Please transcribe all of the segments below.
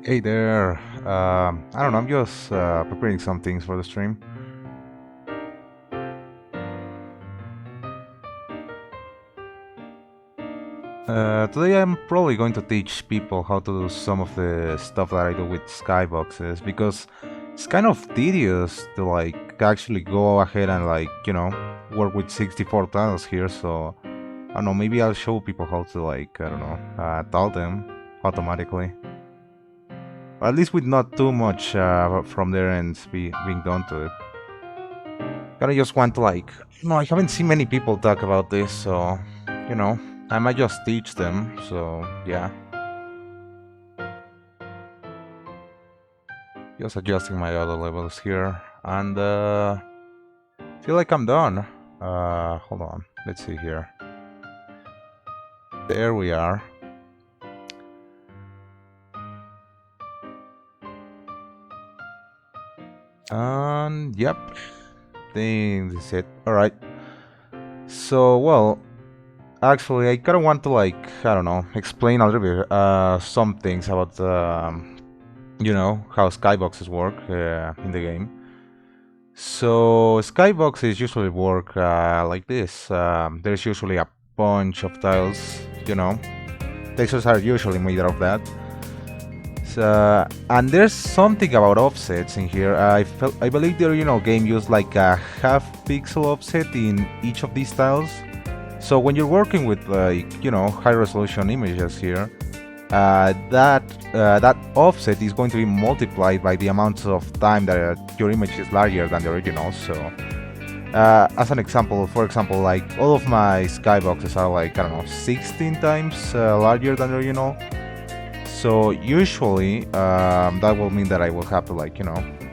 Hey there. I don't know. I'm just preparing some things for the stream. Today I'm probably going to teach people how to do some of the stuff that I do with skyboxes because it's kind of tedious to like actually go ahead and work with 64 tiles here. So I don't know. Maybe I'll show people how to tile them automatically. Or at least with not too much from their ends being done to it. Kinda just want to no, I haven't seen many people talk about this, so, you know, I might just teach them, so, yeah. Just adjusting my auto levels here, and, feel like I'm done. Hold on, let's see here. There we are. And, yep, think this is it. Alright. So, well, actually, I kind of want to I don't know, explain a little bit some things about how skyboxes work in the game. So skyboxes usually work like this. There's usually a bunch of tiles. Textures are usually made out of that. So, and there's something about offsets in here. I believe the original game used like a half pixel offset in each of these tiles. So when you're working with high resolution images here, that offset is going to be multiplied by the amount of time that your image is larger than the original. So as an example, for example, like all of my skyboxes are like, I don't know, 16 times larger than the original. So usually that will mean that I will have to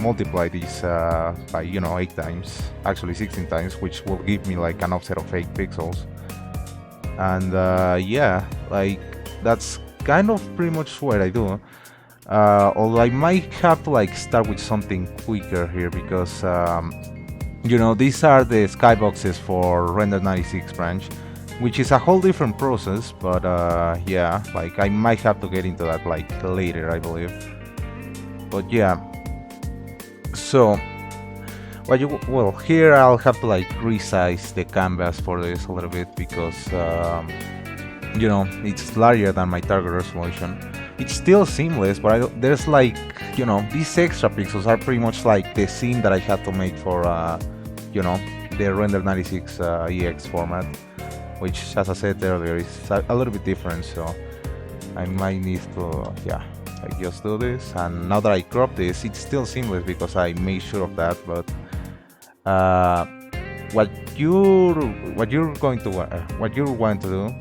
multiply these by 8 times, actually 16 times, which will give me like an offset of 8 pixels. And yeah, like that's kind of pretty much what I do. Although I might have to start with something quicker here because these are the skyboxes for render 96 branch, which is a whole different process. But yeah, like I might have to get into that later, I believe. But yeah, so well, here I'll have to resize the canvas for this a little bit because it's larger than my target resolution. It's still seamless, but there's these extra pixels are pretty much like the scene that I had to make for the render 96 EX format, which, as I said earlier, is a little bit different. So I might need to just do this. And now that I crop this, it's still seamless because I made sure of that. But what you're going to what you want to do,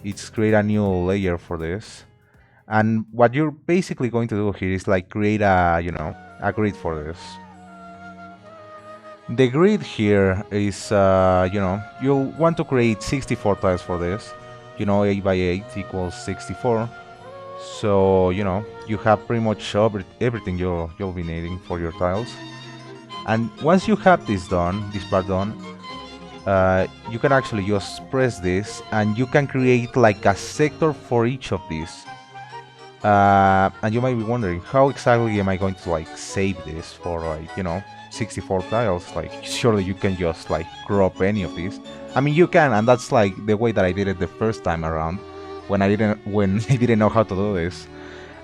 it's create a new layer for this. And what you're basically going to do here is create a grid for this. The grid here is you'll want to create 64 tiles for this. 8 by 8 equals 64. So you have pretty much everything you'll be needing for your tiles. And once you have this part done, you can actually just press this and you can create like a sector for each of these. And you might be wondering, how exactly am I going to save this for 64 tiles? Surely you can just crop any of these. I mean, you can, and that's the way that I did it the first time around when I didn't know how to do this.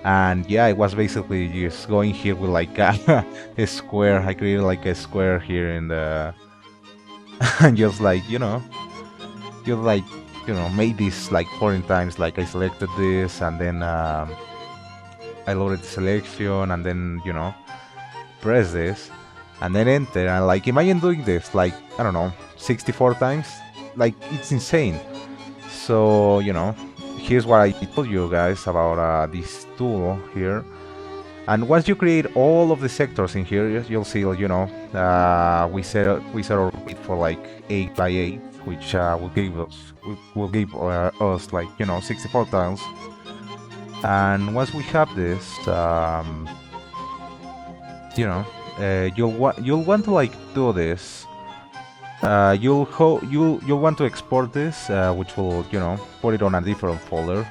And yeah, it was basically just going here with a square. I created a square here in the and just made this 14 times. I selected this and then I loaded the selection and then press this and then enter, and imagine doing this I don't know, 64 times. It's insane. So here's what I told you guys about this tool here. And once you create all of the sectors in here, you'll see we set our grid for 8 by 8, which will give us 64 tiles. And once we have this, you'll want to do this you'll want to export this, which will put it on a different folder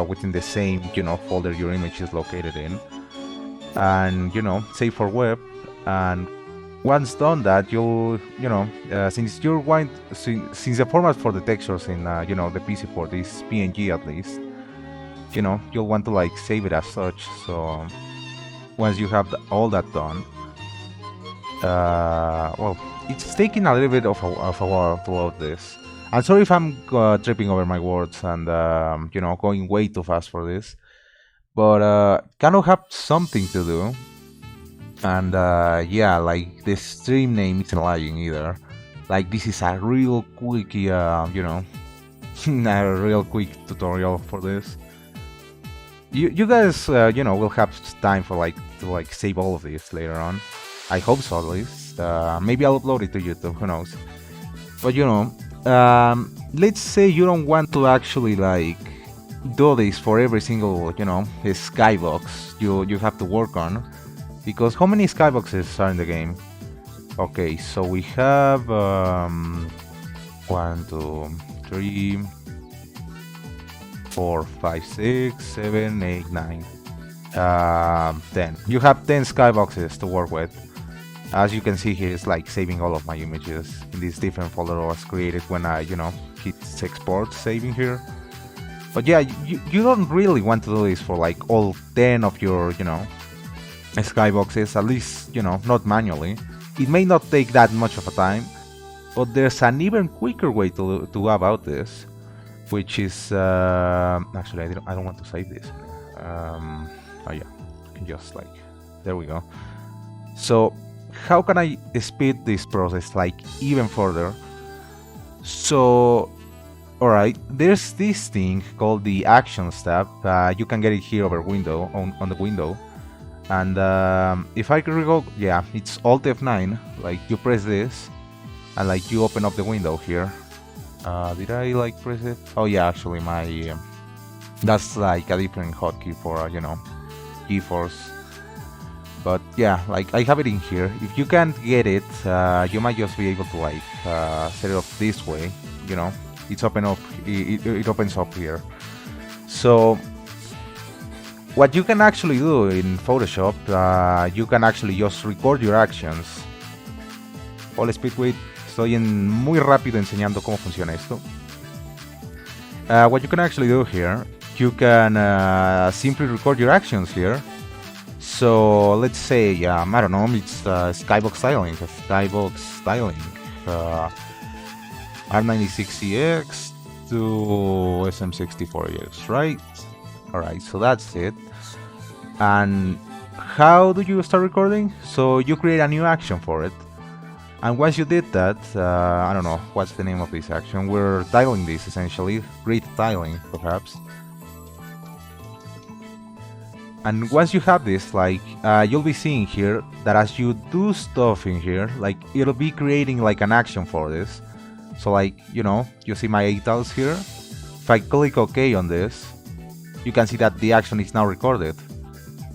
within the same folder your image is located in, and save for web. And once done that, you'll since you're going since the format for the textures in the PC port is PNG at least, you'll want to like save it as such. So once you have all that done, well, it's taking a little bit of a while to load this. I'm sorry if I'm tripping over my words and going way too fast for this, but kind of have something to do. And yeah, like the stream name isn't lying either. Like this is a real quick, a real quick tutorial for this. You guys, will have time for to save all of this later on. I hope so, at least. Maybe I'll upload it to YouTube. Who knows? But let's say you don't want to actually do this for every single skybox you have to work on. Because how many skyboxes are in the game? Okay, so we have 1, 2, 3, 4, 5, 6, 7, 8, 9, 10. You have 10 skyboxes to work with. As you can see here, it's like saving all of my images in this different folder I was created when I hit export saving here. But yeah, you don't really want to do this for like all 10 of your skyboxes, at least not manually. It may not take that much of a time, but there's an even quicker way to go about this, which is actually I don't want to save this. Oh yeah, just there we go. So how can I speed this process even further? So alright, there's this thing called the Actions tab. You can get it here over window on the window. And if I can recall, yeah, it's Alt F9. You press this, and you open up the window here. Did I press it? Oh yeah, actually my that's a different hotkey for GeForce. But yeah, I have it in here. If you can't get it, you might just be able to set it up this way. It's open up. It opens up here. So what you can actually do in Photoshop, you can actually just record your actions. All speed wait, estoy muy rápido enseñando cómo funciona esto. What you can actually do here, you can simply record your actions here. So let's say, I don't know, it's Skybox styling, R96EX to SM64EX, right? Alright, so that's it. And how do you start recording? So you create a new action for it. And once you did that, I don't know, what's the name of this action? We're tiling this essentially, grid tiling perhaps. And once you have this, you'll be seeing here that as you do stuff in here, it'll be creating an action for this. So you see my 8 tiles here. If I click OK on this, you can see that the action is now recorded.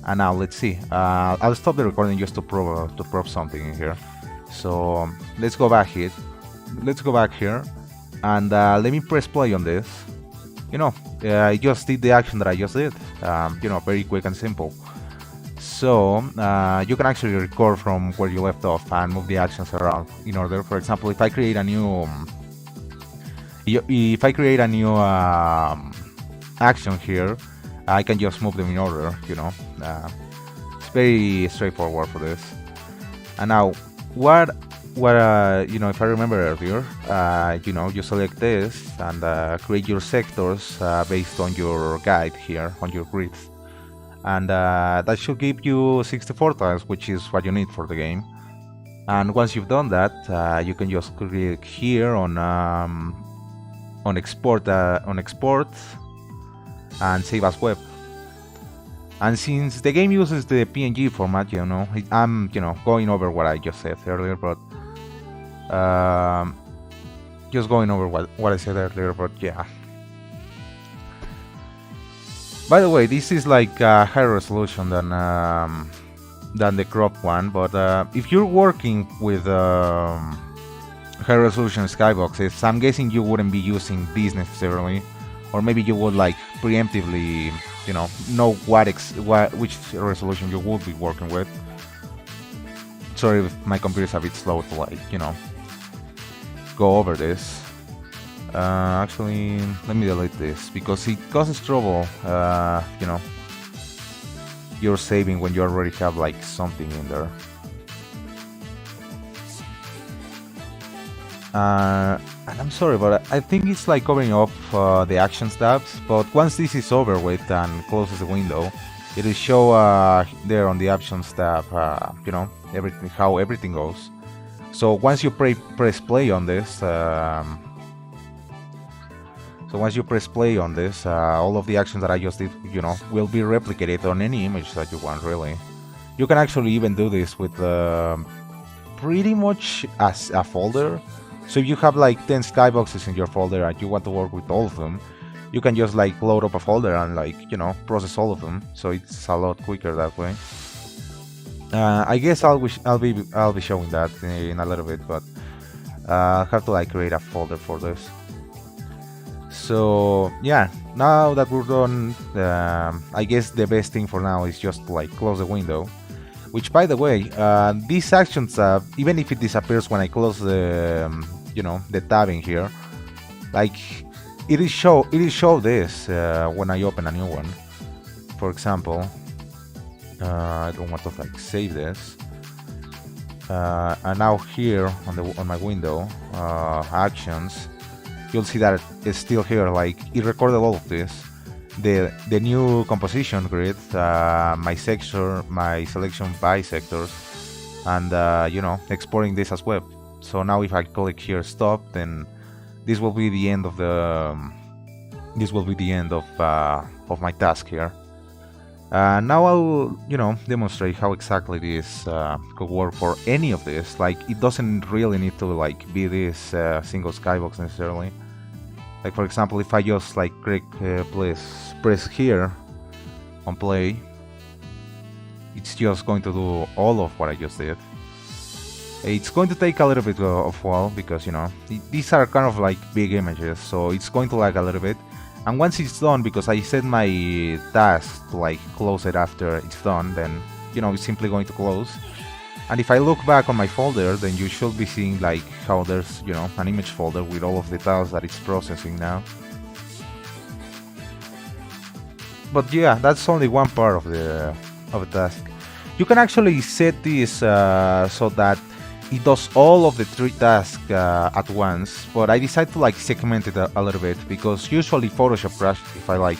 And now let's see. I'll stop the recording just to prove something in here. So let's go back here. And let me press play on this. I just did the action that I just did. Very quick and simple. So you can actually record from where you left off and move the actions around in order. For example, if I create a new action here, I can just move them in order. It's very straightforward for this. And now, what if I remember earlier, you select this and create your sectors based on your guide here on your grid, and that should give you 64 tiles, which is what you need for the game. And once you've done that, you can just click here on export and save as web. And since the game uses the PNG format, I'm going over what I just said earlier, but just going over what I said earlier, but yeah. By the way, this is higher resolution than the crop one, but if you're working with high resolution skyboxes, I'm guessing you wouldn't be using these necessarily, or maybe you would like preemptively, know which resolution you would be working with. Sorry if my computer's a bit slow to go over this. Actually, let me delete this because it causes trouble. You're saving when you already have like something in there. And I'm sorry, but I think it's like covering up the actions tabs. But once this is over with and closes the window, it will show there on the actions tab, everything, how everything goes. So once you press play on this, all of the actions that I just did, will be replicated on any image that you want. Really, you can actually even do this with pretty much as a folder. So if you have like 10 skyboxes in your folder and you want to work with all of them, you can just like load up a folder and like, process all of them. So it's a lot quicker that way. I guess I'll be showing that in a little bit, but I'll have to like create a folder for this. So yeah, now that we're done, I guess the best thing for now is just to like close the window. Which, by the way, these actions tab, even if it disappears when I close the the tab in here, like it is show this when I open a new one. For example, I don't want to like save this, and now here on my window, actions, you'll see that it's still here. Like it recorded all of this, the new composition grid, my sector, my selection by sectors, and exporting this as web. So now if I click here stop, then this will be the end of of my task here. Now I'll demonstrate how exactly this could work for any of this. Like it doesn't really need to like be this single skybox necessarily. Like for example, if I just like press here on play, it's just going to do all of what I just did. It's going to take a little bit of while because these are kind of like big images, so it's going to lag a little bit. And once it's done, because I set my task to like close it after it's done, then it's simply going to close. And if I look back on my folder, then you should be seeing like how there's an image folder with all of the tasks that it's processing now. But yeah, that's only one part of the task. You can actually set this so that it does all of the 3 tasks at once, but I decided to like segment it a little bit because usually Photoshop crashes if I like,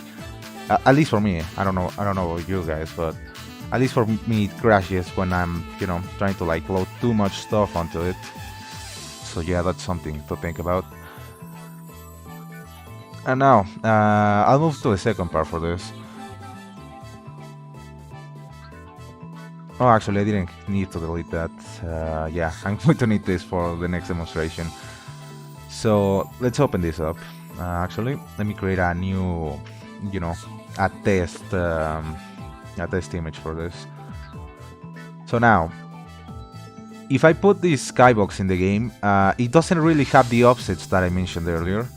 at least for me, I don't know about you guys, but at least for me it crashes when I'm trying to like load too much stuff onto it. So yeah, that's something to think about. And now I'll move to the second part for this. Oh, actually, I didn't need to delete that. Yeah, I'm going to need this for the next demonstration. So let's open this up. Actually, let me create a new, a test image for this. So now, if I put this skybox in the game, it doesn't really have the offsets that I mentioned earlier,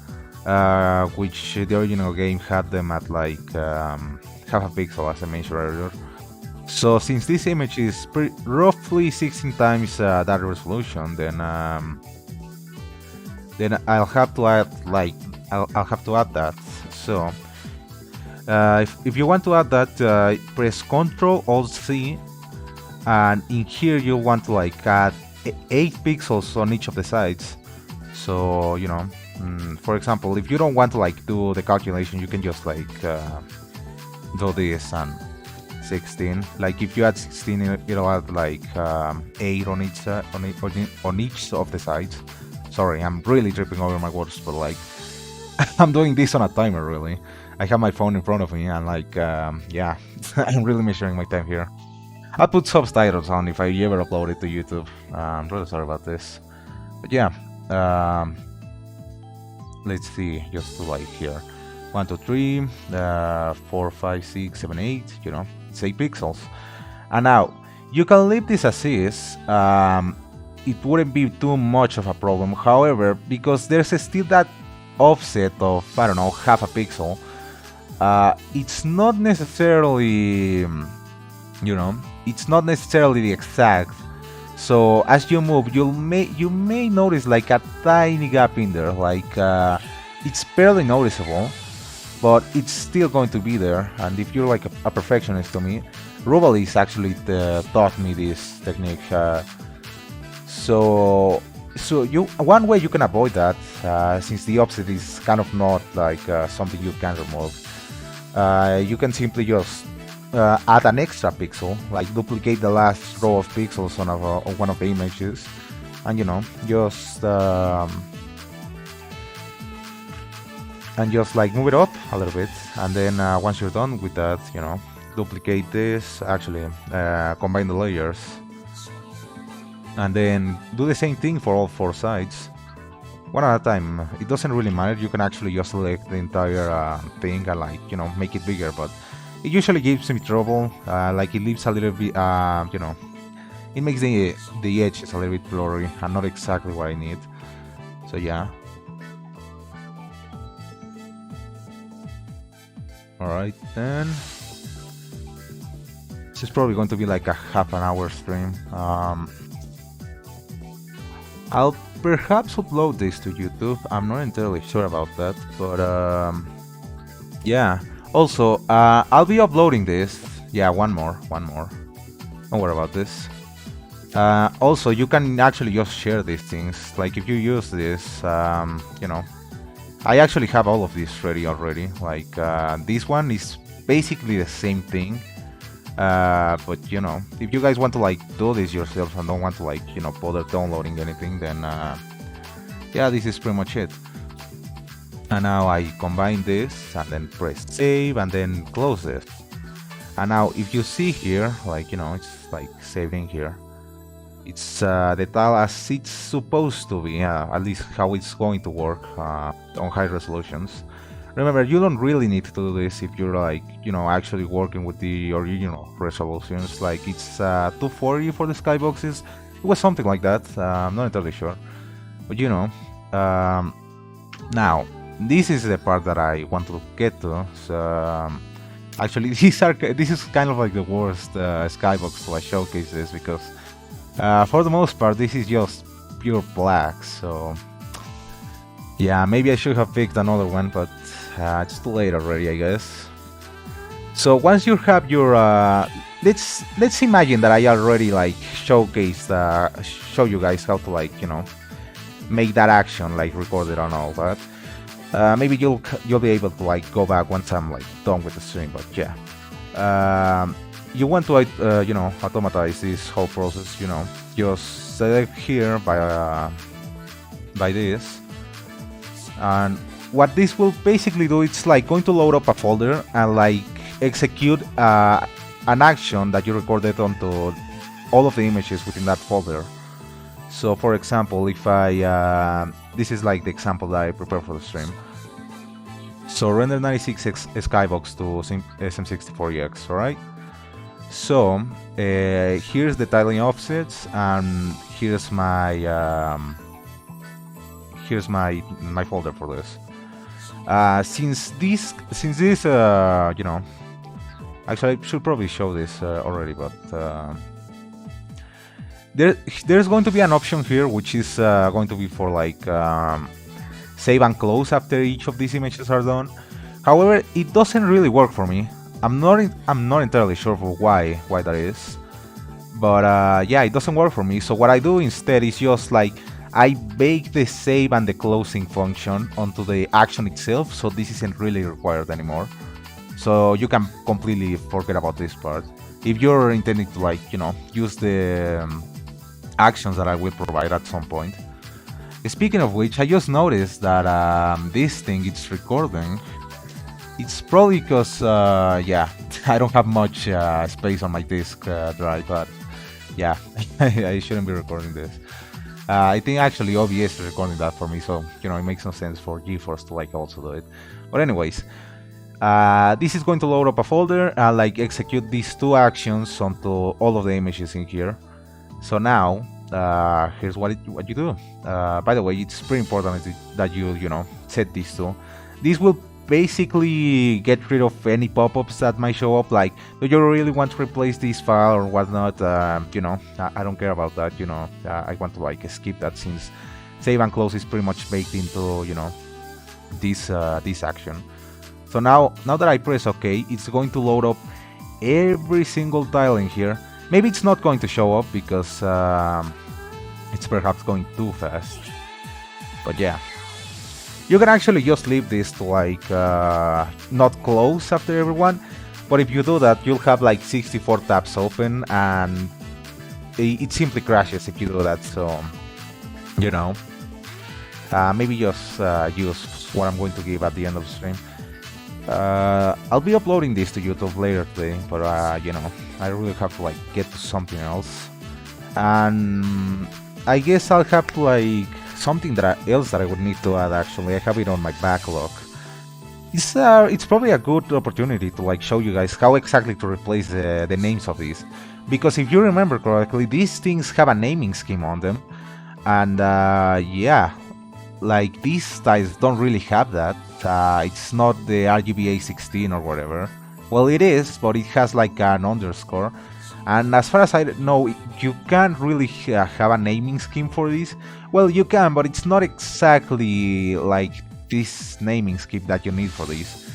which the original game had them at like half a pixel, as I mentioned earlier. So since this image is roughly 16 times that resolution, then I'll have to add that. So if you want to add that, press Ctrl Alt C, and in here you want to like add 8 pixels on each of the sides. So for example, if you don't want to like do the calculation, you can just like do this and 16. Like if you add 16, it'll add like 8 on each on each of the sides. Sorry, I'm really tripping over my words, but like I'm doing this on a timer. Really, I have my phone in front of me, and like yeah, I'm really measuring my time here. I'll put subtitles on if I ever upload it to YouTube. I'm really sorry about this, but yeah. Let's see, just to like here, 1, 2, 3, 4, 5, 6, 7, 8. It's 8 pixels. And now you can leave this as is, it wouldn't be too much of a problem. However, because there's still that offset of, I don't know, half a pixel, it's not necessarily, it's not necessarily the exact. So as you move, you may notice like a tiny gap in there, like it's barely noticeable, but it's still going to be there. And if you're like a perfectionist to me, Rubalis actually taught me this technique. So one way you can avoid that, since the offset is kind of not like something you can remove, you can simply just add an extra pixel, like duplicate the last row of pixels on one of the images, and just like move it up a little bit, and then once you're done with that, duplicate this, actually combine the layers, and then do the same thing for all 4 sides, one at a time. It doesn't really matter, you can actually just select the entire thing and like make it bigger, but it usually gives me trouble, like it leaves a little bit, it makes the edges a little bit blurry and not exactly what I need. So yeah. Alright then. This is probably going to be like a half an hour stream. I'll perhaps upload this to YouTube, I'm not entirely sure about that, but yeah. Also, I'll be uploading this. Yeah, one more. Don't worry about this. Also, you can actually just share these things. Like if you use this, I actually have all of this ready already. Like this one is basically the same thing. But if you guys want to like do this yourselves and don't want to like bother downloading anything, then yeah, this is pretty much it. And now I combine this and then press save and then close this. And now if you see here, like it's like saving here. It's the tile as it's supposed to be, at least how it's going to work on high resolutions. Remember, you don't really need to do this if you're like, actually working with the original resolutions. Like it's 240 for the skyboxes. It was something like that. I'm not entirely sure, but now this is the part that I want to get to. So actually, this is kind of like the worst skybox to showcase this, because for the most part this is just pure black. So yeah, maybe I should have picked another one, but it's too late already, I guess. So once you have your let's imagine that I already like show you guys how to like make that action, like record it on all that. Maybe you'll be able to like go back once I'm like done with the stream, but yeah. You want to automatize this whole process, just select here by this, and what this will basically do, it's like going to load up a folder and like execute an action that you recorded onto all of the images within that folder. So for example, if I this is like the example that I prepared for the stream. So render 96 skybox to SM64EX, alright? So here's the tiling offsets, and here's my folder for this. Since this actually I should probably show this already, but there's going to be an option here which is going to be for like save and close after each of these images are done. However, it doesn't really work for me. I'm not entirely sure for why that is, but yeah, it doesn't work for me. So what I do instead is just like I bake the save and the closing function onto the action itself, so this isn't really required anymore. So you can completely forget about this part if you're intending to like use the actions that I will provide at some point. Speaking of which, I just noticed that this thing it's recording. It's probably because yeah, I don't have much space on my disk drive, but yeah, I shouldn't be recording this. I think actually OBS is recording that for me, so it makes no sense for GeForce to like also do it. But anyways, this is going to load up a folder and like execute these two actions onto all of the images in here. So now here's what you do. By the way, it's pretty important that you know set these two. This will basically get rid of any pop-ups that might show up, like, do you really want to replace this file or whatnot. You know, I don't care about that. You know, I want to like skip that, since save and close is pretty much baked into, you know, this action. So now that I press OK, it's going to load up every single tile in here. Maybe it's not going to show up because it's perhaps going too fast, but yeah, you can actually just leave this to like not close after everyone, but if you do that, you'll have like 64 tabs open, and it simply crashes if you do that. So, you know, maybe just use what I'm going to give at the end of the stream. I'll be uploading this to YouTube later today, but you know, I really have to like get to something else, and I guess I'll have to like something else that I would need to add. Actually, I have it on my backlog. It's probably a good opportunity to like show you guys how exactly to replace the names of these, because if you remember correctly, these things have a naming scheme on them, and yeah, like these tiles don't really have that. It's not the RGBA 16 or whatever. Well, it is, but it has like an underscore. And as far as I know, you can't really have a naming scheme for this. Well, you can, but it's not exactly like this naming scheme that you need for this.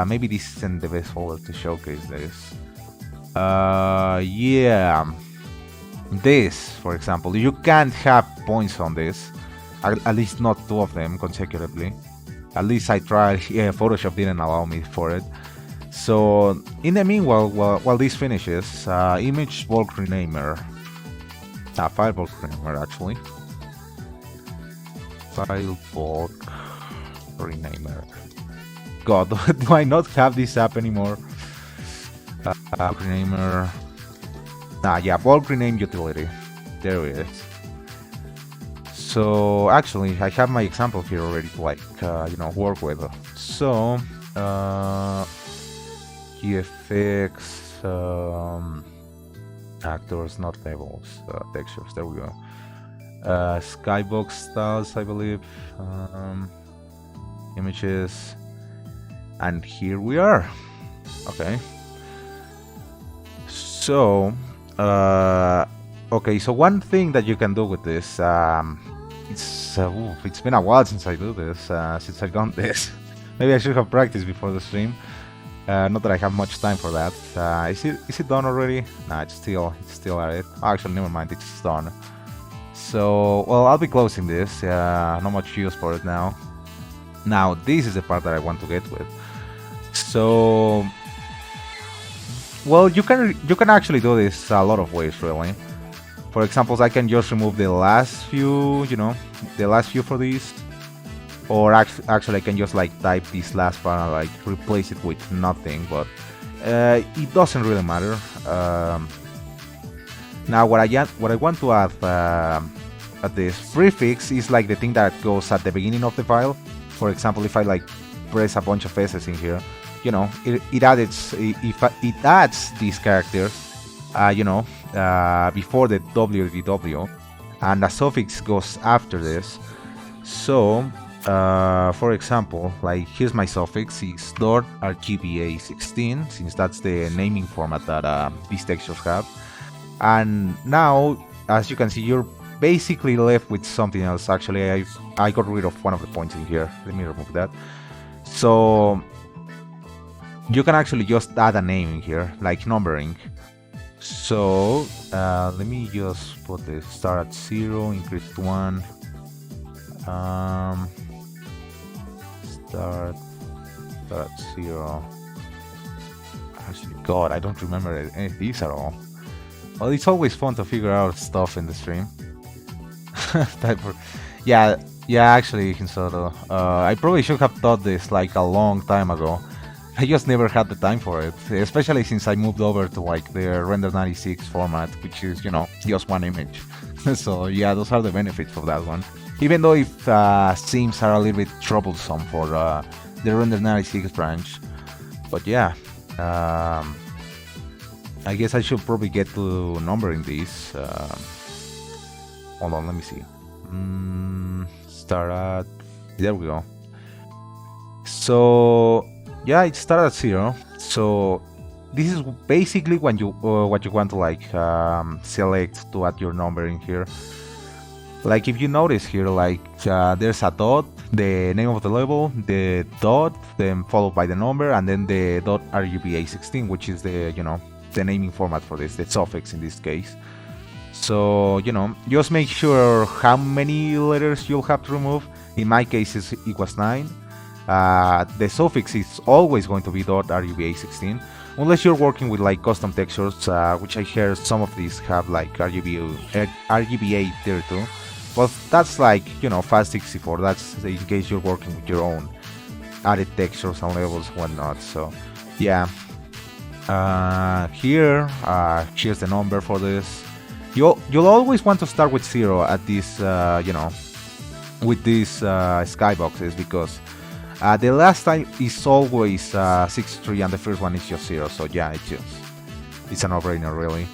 Maybe this isn't the best folder to showcase this. Yeah. This, for example, you can't have points on this. At least not two of them consecutively. At least I tried. Yeah, Photoshop didn't allow me for it. So in the meanwhile, while this finishes, image bulk renamer, file bulk renamer actually, file bulk renamer. God, do I not have this app anymore? Renamer. Yeah, bulk rename utility. There it is. So actually, I have my example here already to like you know, work with. So GFX, actors, not labels, textures. There we go. Skybox styles, I believe. Images, and here we are. Okay. So, okay. So one thing that you can do with this, it's been a while since I do this, since I've done this. Maybe I should have practiced before the stream. Not that I have much time for that. Is it done already? Nah, it's still at it. Oh, actually, never mind, it's done. So, well, I'll be closing this. Not much use for it now. Now, this is the part that I want to get with. So, well, you can actually do this a lot of ways, really. For example, I can just remove the last few, you know, the last few for these. Or actually I can just like type this last part and like replace it with nothing, but it doesn't really matter. Now what I want to add at this prefix is like the thing that goes at the beginning of the file. For example, if I like press a bunch of S's in here, you know, it adds these characters, you know, before the WDW, and a suffix goes after this. So for example, like here's my suffix, is .rgba16, since that's the naming format that these textures have. And now, as you can see, you're basically left with something else. Actually, I got rid of one of the points in here. Let me remove that. So you can actually just add a name in here, like numbering. So let me just put the start at 0, increase to 1. Start at 0. Actually, God, I don't remember any of these at all. Well, it's always fun to figure out stuff in the stream. Yeah, actually, Hinsoto, I probably should have thought this like a long time ago. I just never had the time for it, especially since I moved over to like the Render 96 format, which is, you know, just one image. So yeah, those are the benefits of that one. Even though if themes are a little bit troublesome for the Render 96 branch. But yeah, I guess I should probably get to numbering these. hold on, let me see. Start at, there we go. So yeah, it started at 0. So this is basically when you what you want to like select to add your number in here. Like if you notice here, like there's a dot, the name of the level, the dot, then followed by the number, and then the .rgba16, which is the the naming format for this, the suffix in this case. So just make sure how many letters you'll have to remove. In my case, it was 9. The suffix is always going to be .rgba16, unless you're working with like custom textures, which I hear some of these have like RGBA32. Well, that's like FAST64. That's in case you're working with your own added textures and levels and whatnot. So yeah, here's the number for this. You'll always want to start with 0 at this with these skyboxes, because the last time is always 63 and the first one is just 0. So yeah, it's a no-brainer really.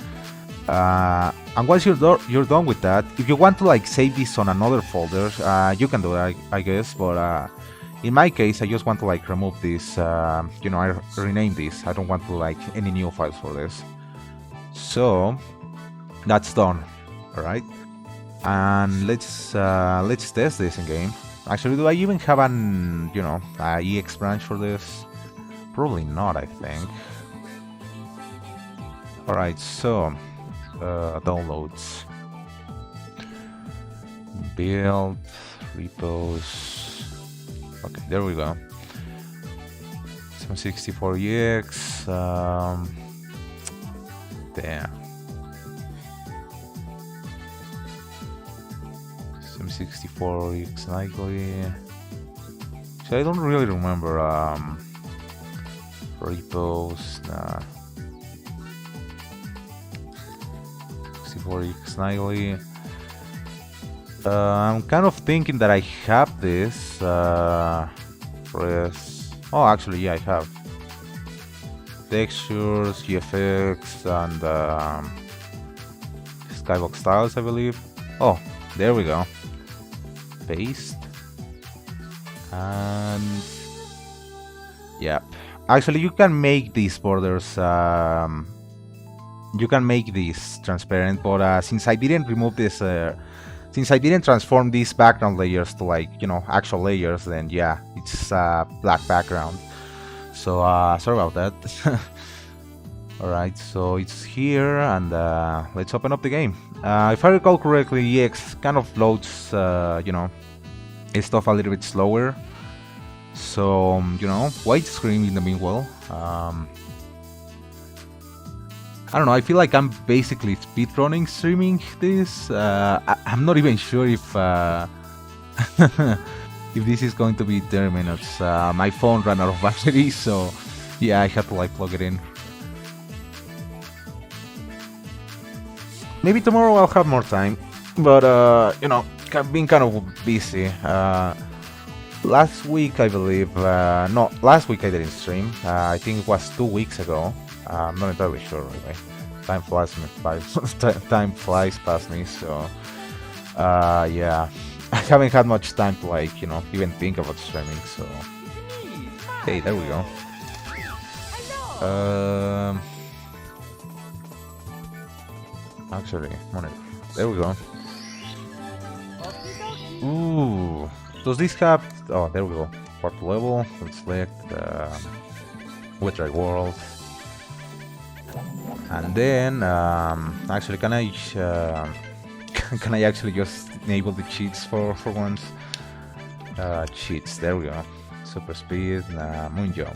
And once you're done with that, if you want to like save this on another folder, you can do that, I guess. But in my case, I just want to like remove this. I rename this. I don't want to like any new files for this. So that's done. All right. And let's test this in game. Actually, do I even have an EX branch for this? Probably not, I think. All right. So. Downloads, build, repos. Okay, there we go. 764EX. Damn. 764EX likely. So I don't really remember repos. Nah. 64EX likely. I'm kind of thinking that I have this. Press. Oh, actually, yeah, I have textures, GFX, and Skybox styles, I believe. Oh, there we go. Paste. And yeah, actually, you can make these borders. You can make this transparent, but since I didn't remove this, since I didn't transform these background layers to like actual layers, then yeah, it's black background. So sorry about that. All right, so it's here, and let's open up the game. If I recall correctly, EX kind of loads stuff a little bit slower. So widescreen in the meanwhile. I don't know, I feel like I'm basically speedrunning streaming this. I'm not even sure if if this is going to be 30 minutes. My phone ran out of battery, so yeah, I had to like plug it in. Maybe tomorrow I'll have more time, but I've been kind of busy. Last week, I believe, no, last week I didn't stream. I think it was 2 weeks ago. I'm not entirely sure, really. Time flies past me, so yeah, I haven't had much time to like even think about streaming. So hey, there we go. Actually, there we go. Ooh, does this have? Oh, there we go. Part level. Let's select Wet Dry World. And then, actually, can I actually just enable the cheats for once? Cheats, there we go. Super speed, moon jump.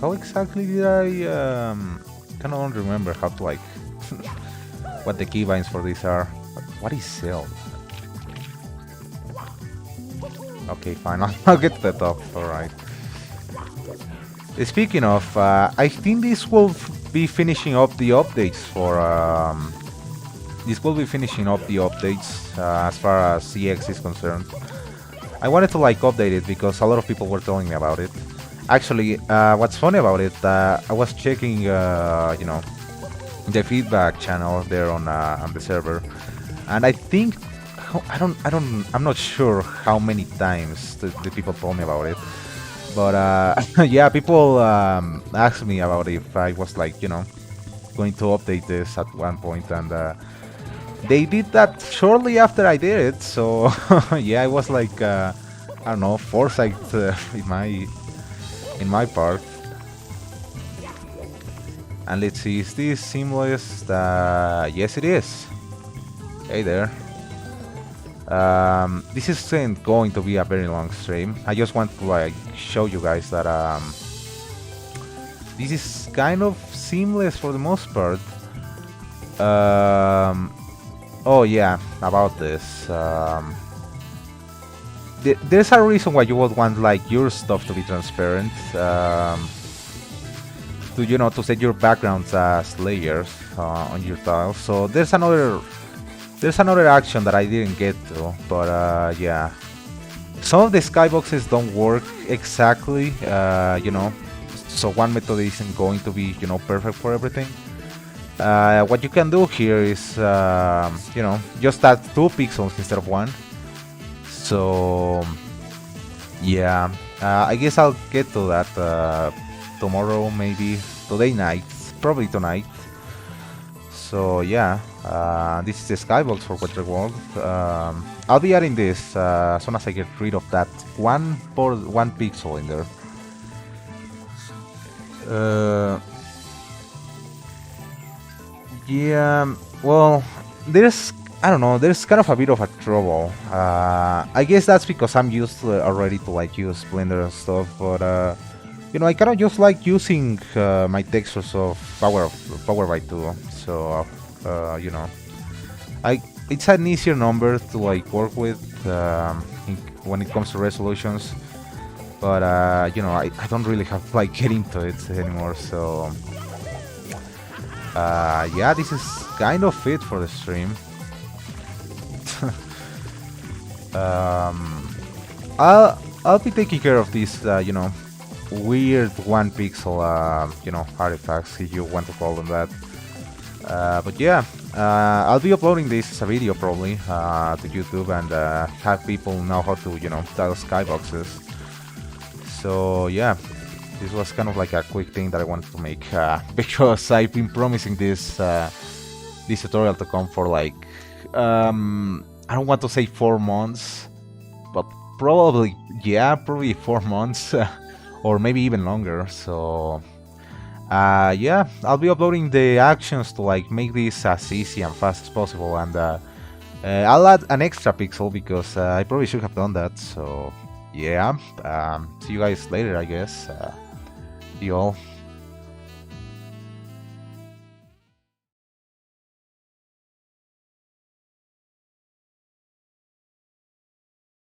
How exactly did I? Kind of don't remember how to like what the keybinds for these are. What is cell? Okay, fine. I'll get to the top. All right. Speaking of, I think this will be finishing up the updates for. This will be finishing up the updates as far as CX is concerned. I wanted to like update it because a lot of people were telling me about it, Actually, what's funny about it, I was checking, the feedback channel there on the server, and I think I'm not sure how many times the people told me about it, but yeah, people asked me about if I was like, going to update this at one point, and they did that shortly after I did it. So yeah, I was like, I don't know, foresight in my part. And let's see, is this seamless? Yes, it is. Hey there. This isn't going to be a very long stream. I just want to like show you guys that this is kind of seamless for the most part. Oh yeah, about this. There's a reason why you would want like your stuff to be transparent. To set your backgrounds as layers on your tiles. So there's another action that I didn't get to, but yeah. Some of the skyboxes don't work exactly, so one method isn't going to be, perfect for everything. What you can do here is, just add 2 pixels instead of 1. So, yeah, I guess I'll get to that tomorrow, maybe today night, probably tonight. So yeah, this is the skybox for Water World. I'll be adding this as soon as I get rid of that one pixel in there. Yeah, well, I don't know, there's kind of a bit of a trouble. I guess that's because I'm used to already to like use Blender and stuff, but I kind of just like using my textures of Power by 2. So it's an easier number to like work with when it comes to resolutions. But I don't really have to like get into it anymore. So yeah, this is kind of it for the stream. I'll be taking care of these weird 1 pixel artifacts, if you want to call them that. But yeah, I'll be uploading this as a video probably to YouTube, and have people know how to tile skyboxes. So yeah, this was kind of like a quick thing that I wanted to make because I've been promising this tutorial to come for like I don't want to say 4 months, but probably 4 months. Or maybe even longer. So yeah, I'll be uploading the actions to like make this as easy and fast as possible, and I'll add an extra pixel because I probably should have done that. So yeah, see you guys later, I guess. See you all.